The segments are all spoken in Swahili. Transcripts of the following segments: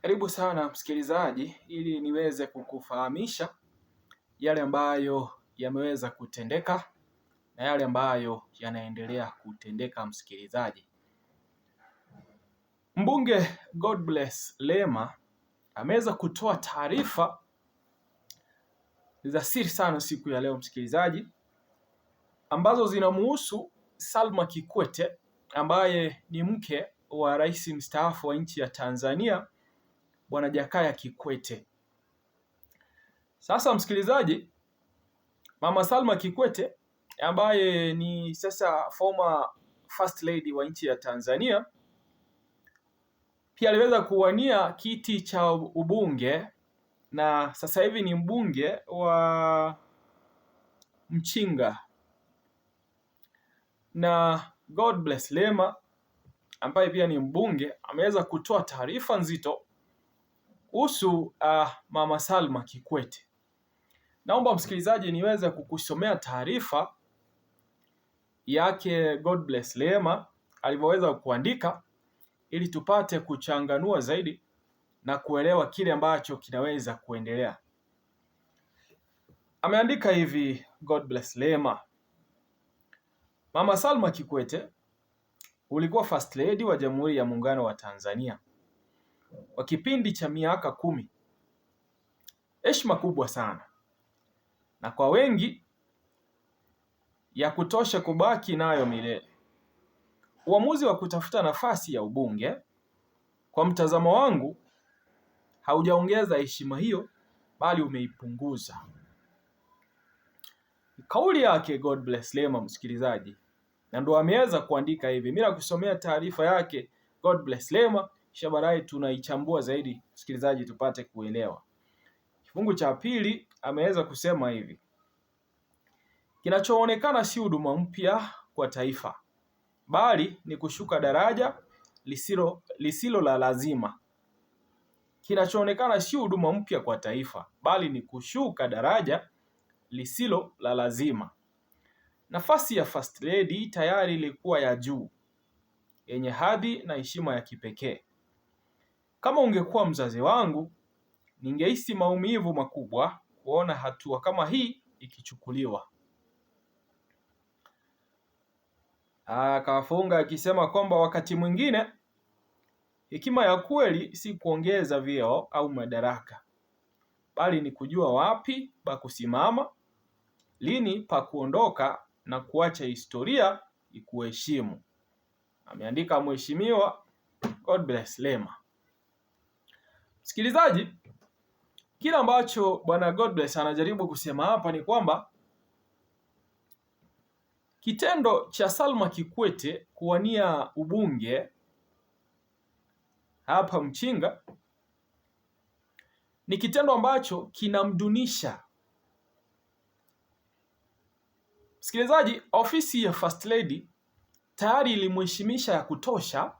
Karibu sana msikilizaji, ili niweze kukufahamisha yale ambayo yameweza kutendeka na yale ambayo yanaendelea kutendeka. Msikilizaji, mbunge Godbless Lema ameweza kutoa taarifa za siri sana siku ya leo msikilizaji, ambazo zinamuhusu Salma Kikwete ambaye ni mke wa rais mstaafu wa nchi ya Tanzania Bwana Jakaya Kikwete. Sasa msikilizaji, Mama Salma Kikwete ambaye ni sasa former first lady wa nchi ya Tanzania pia aliweza kuwania kiti cha ubunge na sasa hivi ni mbunge wa Mchinga. Na Godbless Lema ambaye pia ni mbunge ameweza kutoa taarifa nzito kuhusu Mama Salma Kikwete. Naomba msikilizaji niweze kukusomea taarifa yake Godbless Lema alivyoweza kuandika ili tupate kuchanganua zaidi na kuelewa kile ambacho kinaweza kuendelea. Ameandika hivi Godbless Lema: Mama Salma Kikwete, ulikuwa first lady wa Jamhuri ya Muungano wa Tanzania kwa kipindi cha miaka 10. Heshima kubwa sana na kwa wengi ya kutosha kubaki nayo milele. Uamuzi wa kutafuta nafasi ya ubunge kwa mtazamo wangu haujaongeza heshima hiyo bali umeipunguza. Kauli yake Godbless Lema msikilizaji, na ndo ameweza kuandika hivi. Mimi nakusomea taarifa yake Godbless Lema, kisha baadaye tunaichambua zaidi msikilizaji tupate kuelewa. Kifungu cha pili ameweza kusema hivi: kinachoonekana si huduma mpya kwa taifa bali ni kushuka daraja lisilo la lazima. Kinachoonekana si huduma mpya kwa taifa bali ni kushuka daraja lisilo la lazima. Nafasi ya first lady tayari ilikuwa ya juu, yenye hadhi na heshima ya kipekee. Kama ungekuwa mzazi wangu, ningehisi maumivu makubwa kuona hatua kama hii ikichukuliwa. Akafunga akisema kwamba wakati mwingine hekima ya kweli si kuongeza vyeo au madaraka, bali ni kujua wapi pa kusimama, lini pa kuondoka na kuacha historia ikuheshimu. Ameandika Mheshimiwa Godbless Lema. Msikilizaji, kile ambacho Bwana Godbless anajaribu kusema hapa ni kwamba kitendo cha Salma Kikwete kuwania ubunge hapa Mchinga ni kitendo ambacho kinamdunisha. Msikilizaji, ofisi ya first lady tayari ilimheshimisha ya kutosha,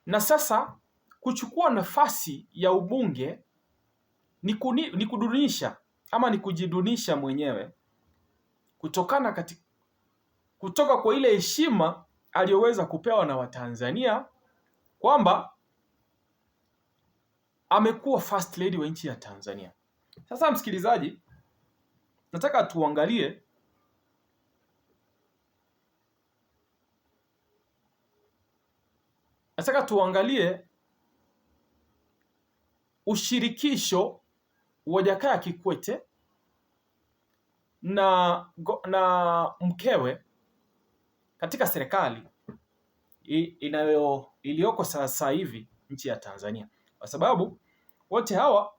na sasa kuchukua nafasi ya ubunge ni kudunisha ama ni kujidunisha mwenyewe kutoka kwa ile heshima aliyoweza kupewa na Watanzania kwamba amekuwa first lady wa nchi ya Tanzania. Sasa msikilizaji, nataka tuangalie ushirikisho wa Jakaya Kikwete na mkewe katika serikali iliyoko sasa hivi nchi ya Tanzania, kwa sababu wote hawa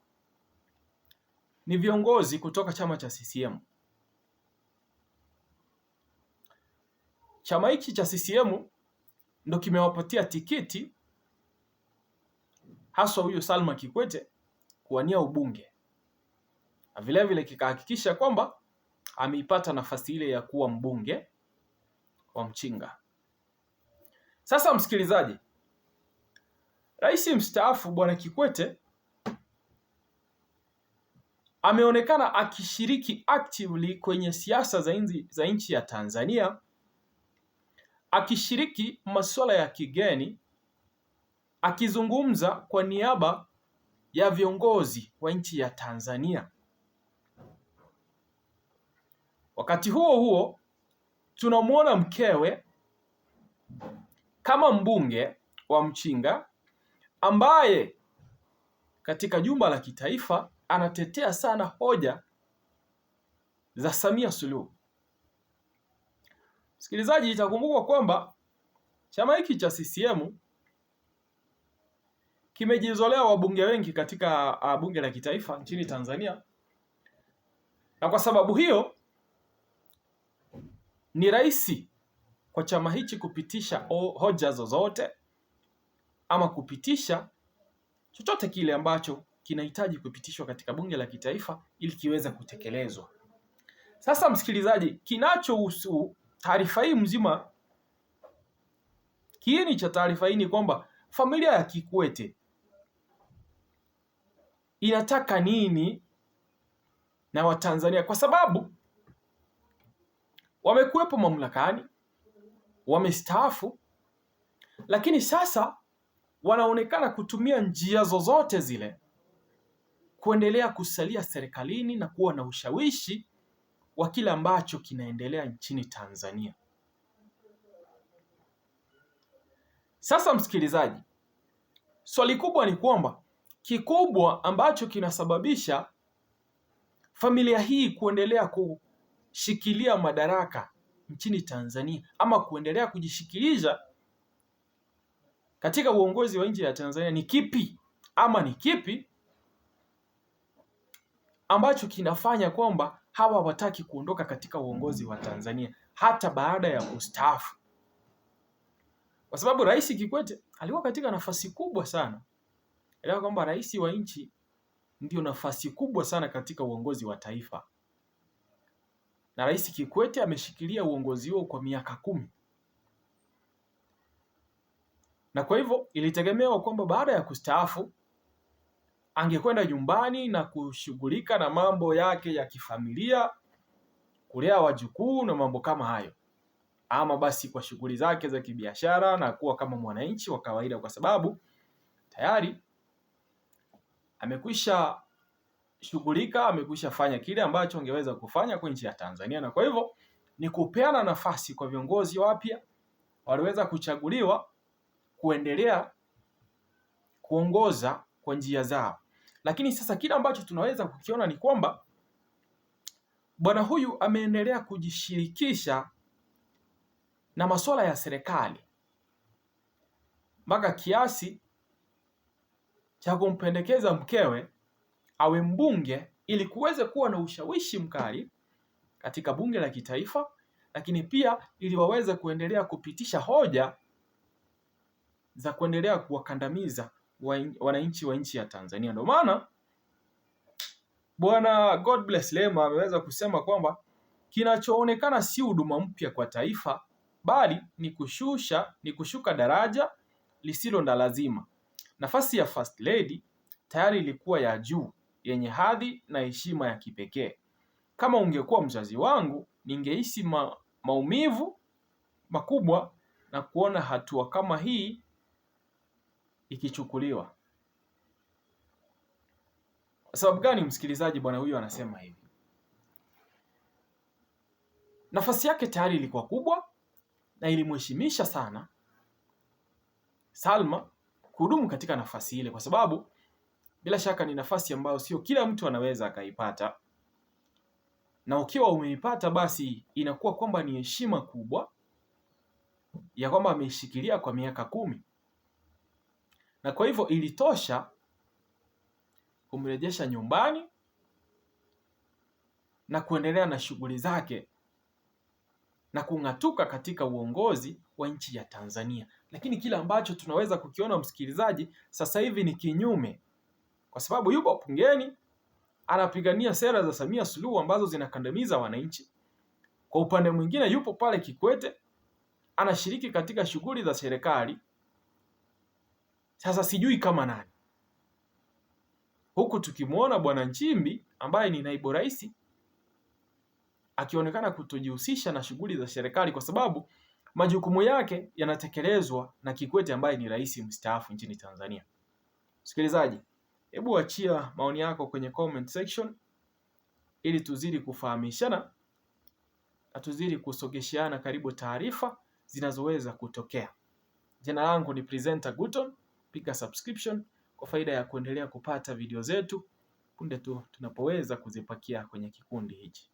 ni viongozi kutoka chama cha CCM. Chama hiki cha CCM ndo kimewapatia tikiti haswa huyo Salma Kikwete kuwania ubunge, na vilevile kikahakikisha kwamba ameipata nafasi ile ya kuwa mbunge wa Mchinga. Sasa msikilizaji, rais mstaafu Bwana Kikwete ameonekana akishiriki actively kwenye siasa za nchi ya Tanzania, akishiriki masuala ya kigeni akizungumza kwa niaba ya viongozi wa nchi ya Tanzania. Wakati huo huo, tunamwona mkewe kama mbunge wa Mchinga ambaye katika jumba la kitaifa anatetea sana hoja za Samia Suluhu. Msikilizaji, itakumbukwa kwamba chama hiki cha CCM kimejizolea wabunge wengi katika bunge la kitaifa nchini Tanzania, na kwa sababu hiyo ni rahisi kwa chama hichi kupitisha hoja zozote ama kupitisha chochote kile ambacho kinahitaji kupitishwa katika bunge la kitaifa ili kiweze kutekelezwa. Sasa msikilizaji, kinachohusu taarifa hii mzima, kiini cha taarifa hii ni kwamba familia ya Kikwete inataka nini na Watanzania, kwa sababu wamekuwepo mamlakani, wamestaafu, lakini sasa wanaonekana kutumia njia zozote zile kuendelea kusalia serikalini na kuwa na ushawishi wa kile ambacho kinaendelea nchini Tanzania. Sasa msikilizaji, swali kubwa ni kwamba kikubwa ambacho kinasababisha familia hii kuendelea kushikilia madaraka nchini Tanzania ama kuendelea kujishikilisha katika uongozi wa nchi ya Tanzania ni kipi, ama ni kipi ambacho kinafanya kwamba hawa wataki kuondoka katika uongozi wa Tanzania hata baada ya kustaafu? Kwa sababu Rais Kikwete alikuwa katika nafasi kubwa sana. Elewa kwamba rais wa nchi ndio nafasi kubwa sana katika uongozi wa taifa, na Rais Kikwete ameshikilia uongozi huo kwa miaka 10, na kwa hivyo ilitegemewa kwamba baada ya kustaafu angekwenda nyumbani na kushughulika na mambo yake ya kifamilia, kulea wajukuu na mambo kama hayo, ama basi kwa shughuli zake za kibiashara na kuwa kama mwananchi wa kawaida, kwa sababu tayari amekwisha shughulika, amekwisha fanya kile ambacho angeweza kufanya kwa nchi ya Tanzania. Na kwa hivyo ni kupeana nafasi kwa viongozi wapya waliweza kuchaguliwa kuendelea kuongoza kwa njia zao. Lakini sasa kile ambacho tunaweza kukiona ni kwamba bwana huyu ameendelea kujishirikisha na masuala ya serikali mpaka kiasi cha kumpendekeza mkewe awe mbunge ili kuweze kuwa na ushawishi mkali katika bunge la kitaifa, lakini pia ili waweze kuendelea kupitisha hoja za kuendelea kuwakandamiza wananchi wa nchi ya Tanzania. Ndio maana Bwana Godbless Lema ameweza kusema kwamba kinachoonekana si huduma mpya kwa taifa, bali ni kushuka daraja lisilo na lazima. Nafasi ya First Lady tayari ilikuwa ya juu, yenye hadhi na heshima ya kipekee. Kama ungekuwa mzazi wangu, ningehisi maumivu makubwa na kuona hatua kama hii ikichukuliwa. Kwa sababu gani, msikilizaji, bwana huyu anasema hivi? Nafasi yake tayari ilikuwa kubwa na ilimheshimisha sana Salma kuhudumu katika nafasi ile, kwa sababu bila shaka ni nafasi ambayo sio kila mtu anaweza akaipata, na ukiwa umeipata basi inakuwa kwamba ni heshima kubwa ya kwamba ameishikilia kwa miaka 10, na kwa hivyo ilitosha kumrejesha nyumbani na kuendelea na shughuli zake na kung'atuka katika uongozi wa nchi ya Tanzania. Lakini kile ambacho tunaweza kukiona, msikilizaji, sasa hivi ni kinyume, kwa sababu yupo bungeni anapigania sera za Samia Suluhu ambazo zinakandamiza wananchi. Kwa upande mwingine yupo pale Kikwete anashiriki katika shughuli za serikali. Sasa sijui kama nani, huku tukimwona bwana Nchimbi ambaye ni naibu rais akionekana kutojihusisha na shughuli za serikali, kwa sababu majukumu yake yanatekelezwa na Kikwete ambaye ni rais mstaafu nchini Tanzania. Msikilizaji, hebu achia maoni yako kwenye comment section ili tuzidi kufahamishana na tuzidi kusogesheana karibu taarifa zinazoweza kutokea. Jina langu ni Presenter Guton. Piga subscription kwa faida ya kuendelea kupata video zetu punde tu tunapoweza kuzipakia kwenye kikundi hichi.